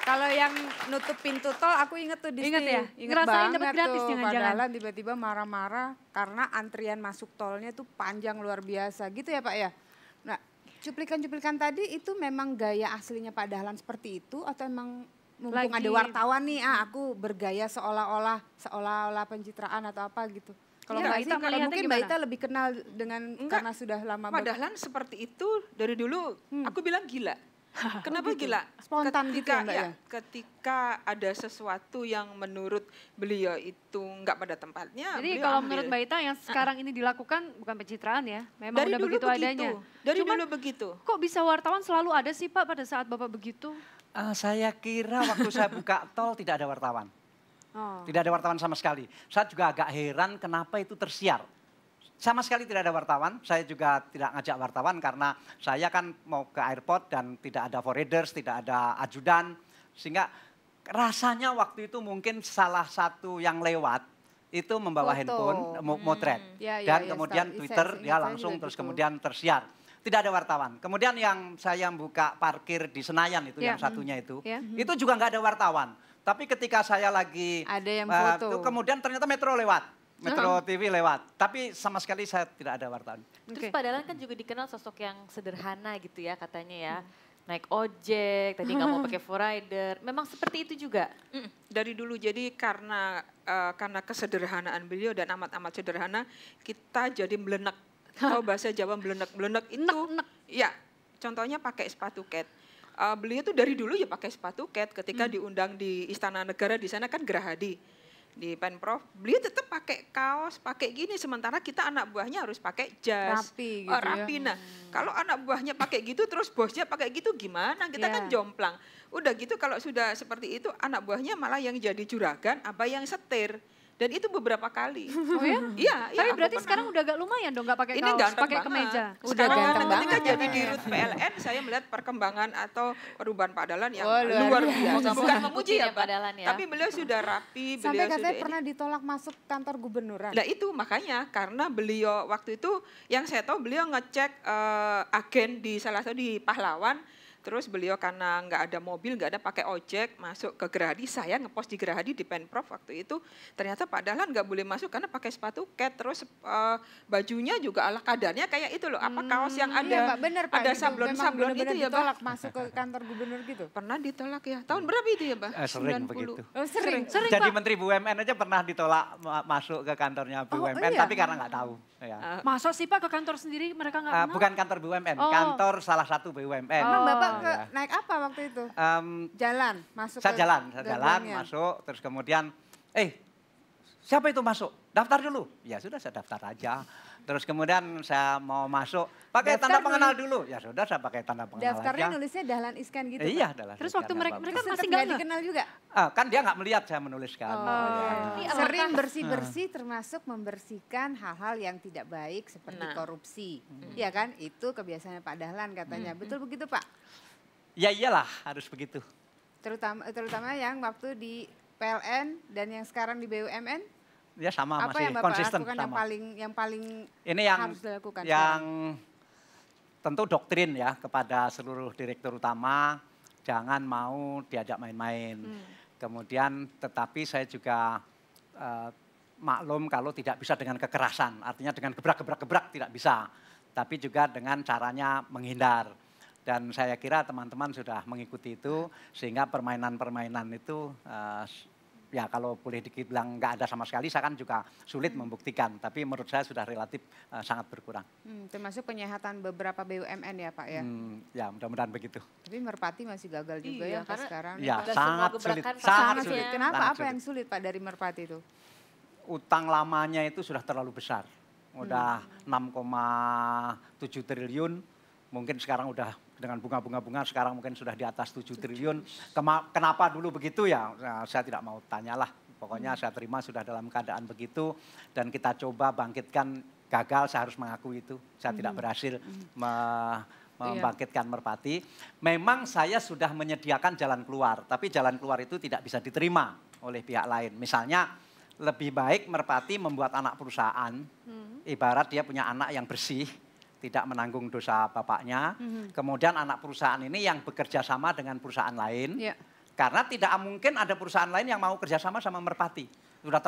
Kalau yang nutup pintu tol aku inget tuh di Ingat ya? Inget Ngerasain banget dapat gratis tuh. jangan-jangan. Padahal tiba-tiba marah-marah karena antrian masuk tolnya tuh panjang luar biasa gitu ya Pak ya. Nah cuplikan-cuplikan tadi itu memang gaya aslinya Pak Dahlan seperti itu atau emang mumpung ada wartawan nih aku bergaya seolah-olah pencitraan atau apa gitu. Kalau Mbak Mbak Ita sih, kalau melihatnya mungkin Mbak gimana? Ita lebih kenal dengan karena sudah lama. Pak Dahlan seperti itu dari dulu aku bilang gila. Kenapa gitu. gila? Spontan gitu ya, Mbak ya? Ketika ada sesuatu yang menurut beliau itu enggak pada tempatnya. Jadi beliau kalau ambil. menurut Mbak Ita yang sekarang ini dilakukan bukan pencitraan ya, memang Dari udah dulu begitu adanya. Dari Cuman, dulu begitu. kok bisa wartawan selalu ada sih Pak pada saat Bapak begitu? Saya kira waktu saya buka tol tidak ada wartawan. Oh. Tidak ada wartawan sama sekali. Saya juga agak heran kenapa itu tersiar. Sama sekali tidak ada wartawan, saya juga tidak ngajak wartawan karena saya kan mau ke airport dan tidak ada forwarders, tidak ada ajudan. Sehingga rasanya waktu itu mungkin salah satu yang lewat itu membawa handphone, motret. Dan kemudian Twitter dia langsung terus kemudian tersiar. Tidak ada wartawan. Kemudian yang saya buka parkir di Senayan itu yang satunya itu juga nggak ada wartawan. Tapi ketika saya lagi ada yang foto. kemudian ternyata Metro lewat. Metro TV lewat, tapi sama sekali saya tidak ada wartawan. Terus Pak Dahlan kan juga dikenal sosok yang sederhana gitu ya katanya ya. Naik ojek, tadi nggak mau pakai forrider. Memang seperti itu juga? Dari dulu, jadi karena kesederhanaan beliau dan amat-amat sederhana, kita jadi melenek. Kalau bahasa Jawa melenek itu, ya contohnya pakai sepatu ket. Beliau tuh dari dulu ya pakai sepatu ket ketika diundang di Istana Negara, di sana kan Gerahadi. Di Pemprov, beliau tetap pakai kaos, pakai gini. Sementara kita anak buahnya harus pakai jas. Rapi gitu rapi. Nah, kalau anak buahnya pakai gitu, terus bosnya pakai gitu gimana? Kita kan jomplang. Udah gitu kalau sudah seperti itu, anak buahnya malah yang jadi juragan, apa yang setir. Dan itu beberapa kali. Oh ya? Iya. Tapi berarti sekarang udah agak lumayan dong, nggak pakai ini kaos, pakai kemeja. Udah ganteng banget. Ketika jadi dirut PLN, saya melihat perkembangan atau perubahan Pak Dahlan yang luar biasa. Bukan Bukan memuji ya Pak Dahlan ya. Tapi beliau sudah rapi. Sampai katanya pernah ditolak masuk kantor gubernuran. Nah itu makanya karena beliau waktu itu yang saya tahu beliau ngecek agen di salah satu di Pahlawan. Terus beliau karena nggak ada mobil, nggak ada pakai ojek, masuk ke Gerahadi. Saya ngepost di Gerahadi di Pemprov waktu itu. Ternyata Pak Dahlan nggak boleh masuk karena pakai sepatu ket. Terus bajunya juga ala kadarnya kayak itu loh. Apa kaos yang ada, Iya, Pak, bener, Pak, ada gitu. sablon-sablon itu ya Pak. Ditolak masuk ke kantor gubernur gitu? Pernah ditolak ya. Tahun berapa itu ya Pak? Sering begitu. Oh, sering. Jadi Menteri BUMN aja pernah ditolak masuk ke kantornya BUMN, tapi karena nggak tahu. Ya. Masa sih Pak ke kantor sendiri mereka nggak kenal? Bukan kantor BUMN, kantor salah satu BUMN. Emang Bapak naik apa waktu itu? Jalan, masuk saya ke jalan gerbangnya. masuk, terus kemudian, siapa itu masuk? Daftar dulu. Ya sudah saya daftar aja. Terus kemudian saya mau masuk, pakai tanda pengenal dulu. Ya sudah saya pakai tanda pengenal Daftarnya aja. nulisnya Dahlan Iskan gitu? Iya, Pak? Dahlan Terus Iskan, waktu mereka Terus masih nggak nggak dikenal juga? kan dia nggak melihat saya menuliskan. Sering bersih-bersih termasuk membersihkan hal-hal yang tidak baik seperti korupsi. Iya kan? Itu kebiasaannya Pak Dahlan katanya. Betul begitu Pak? Ya iyalah harus begitu. Terutama yang waktu di PLN dan yang sekarang di BUMN? Ya sama Apa masih yang Bapak konsisten lakukan sama. yang paling Ini yang harus dilakukan tentu doktrin ya kepada seluruh direktur utama, jangan mau diajak main-main. Kemudian tetapi saya juga maklum kalau tidak bisa dengan kekerasan, artinya dengan gebrak tidak bisa. Tapi juga dengan caranya menghindar. Dan saya kira teman-teman sudah mengikuti itu sehingga permainan-permainan itu ya kalau boleh dibilang nggak ada sama sekali, saya kan juga sulit membuktikan. Tapi menurut saya sudah relatif sangat berkurang. Termasuk penyehatan beberapa BUMN ya Pak ya? Ya mudah-mudahan begitu. Tapi Merpati masih gagal juga ya sampai sekarang. Ya sangat sulit. Sangat sulit. Kenapa? Apa yang sulit Pak dari Merpati itu? Utang lamanya itu sudah terlalu besar. Udah 6,7 triliun, mungkin sekarang udah dengan bunga-bunga sekarang mungkin sudah di atas 7 triliun. Kenapa dulu begitu ya? Nah, saya tidak mau tanyalah. Pokoknya saya terima sudah dalam keadaan begitu dan kita coba bangkitkan, gagal saya harus mengakui itu. Saya tidak berhasil membangkitkan Merpati. Memang saya sudah menyediakan jalan keluar, tapi jalan keluar itu tidak bisa diterima oleh pihak lain. Misalnya lebih baik Merpati membuat anak perusahaan, ibarat dia punya anak yang bersih, tidak menanggung dosa bapaknya. Kemudian anak perusahaan ini yang bekerja sama dengan perusahaan lain, Karena tidak mungkin ada perusahaan lain yang mau kerjasama sama Merpati. Udah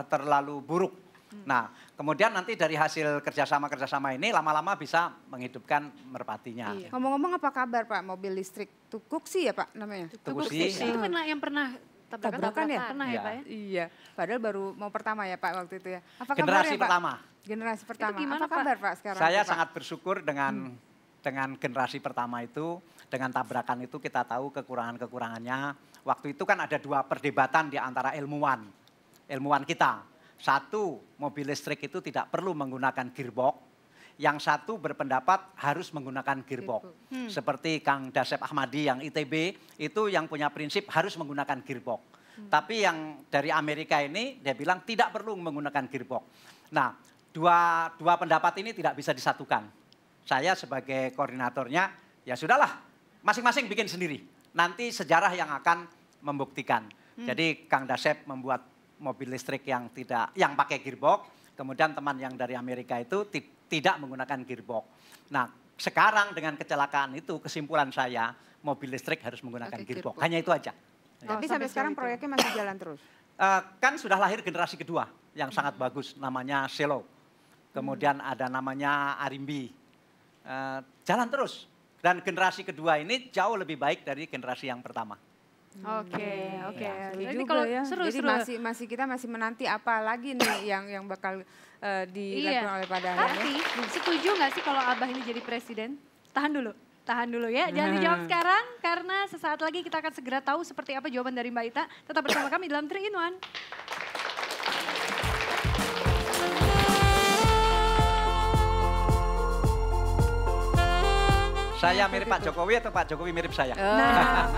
terlalu buruk. Nah, kemudian nanti dari hasil kerjasama ini lama-lama bisa menghidupkan Merpatinya. Iya. Ngomong-ngomong apa kabar Pak mobil listrik Tukuksi ya Pak namanya? Tukuksi. Itu yang pernah Tabrakan ya? Pernah ya Pak ya? Iya, padahal baru mau pertama ya Pak waktu itu ya. Apa Generasi kabarnya, Pak? pertama. Generasi pertama. gimana, Apa kabar Pak sekarang? Saya Pak? sangat bersyukur dengan generasi pertama itu, dengan tabrakan itu kita tahu kekurangan-kekurangannya. Waktu itu kan ada 2 perdebatan di antara ilmuwan kita. Satu, mobil listrik itu tidak perlu menggunakan gearbox. Yang satu berpendapat harus menggunakan gearbox. Seperti Kang Dasep Ahmadi yang ITB, itu yang punya prinsip harus menggunakan gearbox. Tapi yang dari Amerika ini, dia bilang tidak perlu menggunakan gearbox. Nah, dua pendapat ini tidak bisa disatukan. Saya sebagai koordinatornya, ya sudahlah, masing-masing bikin sendiri. Nanti sejarah yang akan membuktikan. Jadi Kang Dasep membuat mobil listrik yang pakai gearbox, kemudian teman yang dari Amerika itu tidak menggunakan gearbox. Nah, sekarang dengan kecelakaan itu kesimpulan saya mobil listrik harus menggunakan gearbox. Hanya itu aja. Tapi sampai sekarang proyeknya masih jalan terus. Kan sudah lahir generasi kedua yang sangat bagus, namanya Selo. Kemudian ada namanya Arimbi. Jalan terus. Dan generasi kedua ini jauh lebih baik dari generasi yang pertama. Oke. Jadi kalau ya. seru. Jadi kita masih menanti apa lagi nih yang bakal dilakukan oleh Pak Dahlan. Tapi setuju nggak sih kalau Abah ini jadi presiden? Tahan dulu ya. Jangan dijawab sekarang karena sesaat lagi kita akan segera tahu seperti apa jawaban dari Mbak Ita. Tetap bersama kami dalam 3 in 1. Saya mirip Pak Jokowi atau Pak Jokowi mirip saya? Nah.